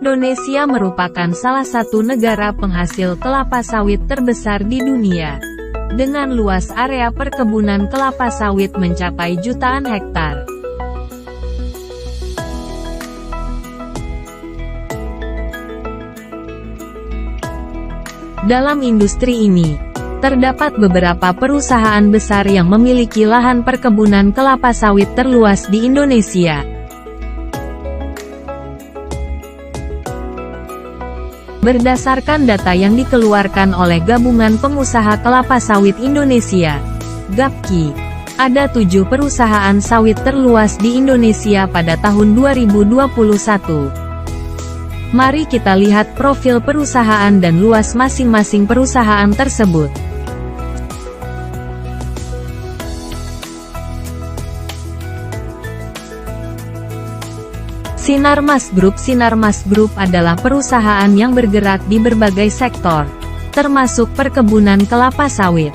Indonesia merupakan salah satu negara penghasil kelapa sawit terbesar di dunia, dengan luas area perkebunan kelapa sawit mencapai jutaan hektar. Dalam industri ini, terdapat beberapa perusahaan besar yang memiliki lahan perkebunan kelapa sawit terluas di Indonesia. Berdasarkan data yang dikeluarkan oleh Gabungan Pengusaha Kelapa Sawit Indonesia, GAPKI, ada 7 perusahaan sawit terluas di Indonesia pada tahun 2021. Mari kita lihat profil perusahaan dan luas masing-masing perusahaan tersebut. Sinarmas Group. Sinarmas Group adalah perusahaan yang bergerak di berbagai sektor, termasuk perkebunan kelapa sawit.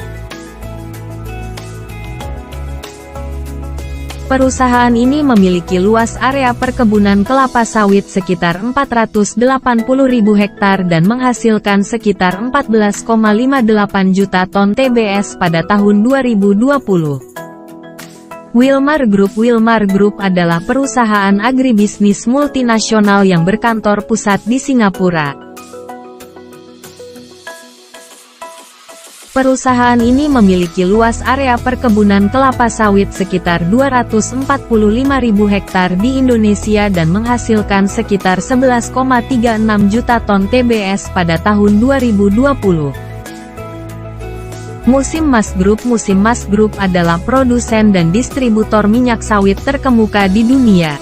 Perusahaan ini memiliki luas area perkebunan kelapa sawit sekitar 480.000 hektar dan menghasilkan sekitar 14,58 juta ton TBS pada tahun 2020. Wilmar Group. Wilmar Group adalah perusahaan agribisnis multinasional yang berkantor pusat di Singapura. Perusahaan ini memiliki luas area perkebunan kelapa sawit sekitar 245.000 hektar di Indonesia dan menghasilkan sekitar 11,36 juta ton TBS pada tahun 2020. Musimas Group. Musimas Group adalah produsen dan distributor minyak sawit terkemuka di dunia.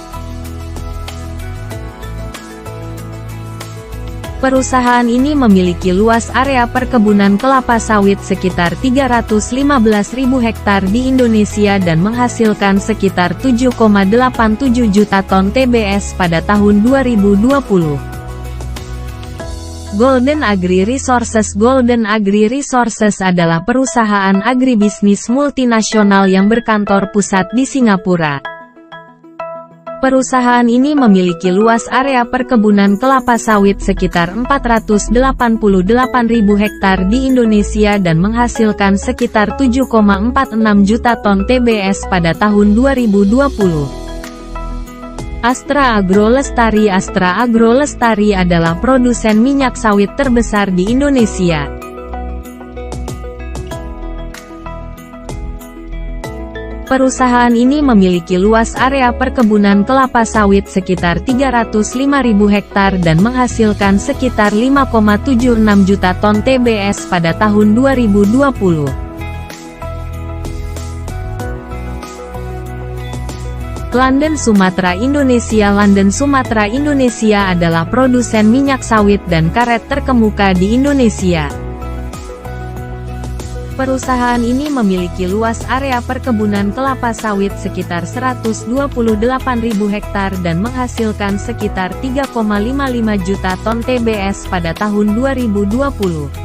Perusahaan ini memiliki luas area perkebunan kelapa sawit sekitar 315.000 hektar di Indonesia dan menghasilkan sekitar 7,87 juta ton TBS pada tahun 2020. Golden Agri Resources. Golden Agri Resources adalah perusahaan agribisnis multinasional yang berkantor pusat di Singapura. Perusahaan ini memiliki luas area perkebunan kelapa sawit sekitar 488.000 hektar di Indonesia dan menghasilkan sekitar 7,46 juta ton TBS pada tahun 2020. Astra Agro Lestari. Astra Agro Lestari adalah produsen minyak sawit terbesar di Indonesia. Perusahaan ini memiliki luas area perkebunan kelapa sawit sekitar 305.000 hektar dan menghasilkan sekitar 5,76 juta ton TBS pada tahun 2020. Landen Sumatera Indonesia. Landen Sumatera Indonesia adalah produsen minyak sawit dan karet terkemuka di Indonesia. Perusahaan ini memiliki luas area perkebunan kelapa sawit sekitar 128.000 hektar dan menghasilkan sekitar 3,55 juta ton TBS pada tahun 2020.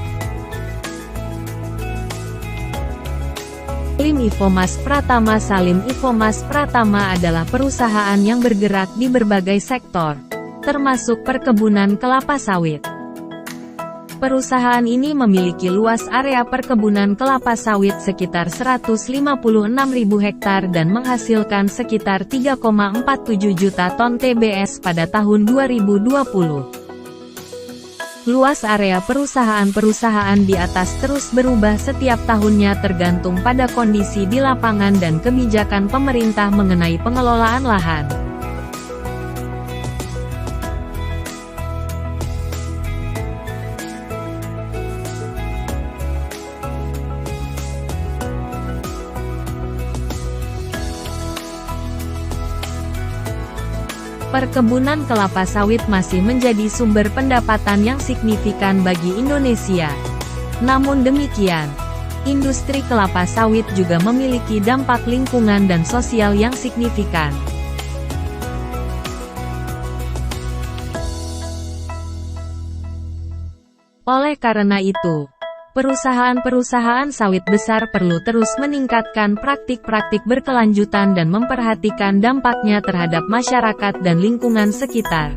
Salim Infomas Pratama. Salim Infomas Pratama adalah perusahaan yang bergerak di berbagai sektor, termasuk perkebunan kelapa sawit. Perusahaan ini memiliki luas area perkebunan kelapa sawit sekitar 156.000 hektar dan menghasilkan sekitar 3,47 juta ton TBS pada tahun 2020. Luas area perusahaan-perusahaan di atas terus berubah setiap tahunnya tergantung pada kondisi di lapangan dan kebijakan pemerintah mengenai pengelolaan lahan. Perkebunan kelapa sawit masih menjadi sumber pendapatan yang signifikan bagi Indonesia. Namun demikian, industri kelapa sawit juga memiliki dampak lingkungan dan sosial yang signifikan. Oleh karena itu, perusahaan-perusahaan sawit besar perlu terus meningkatkan praktik-praktik berkelanjutan dan memperhatikan dampaknya terhadap masyarakat dan lingkungan sekitar.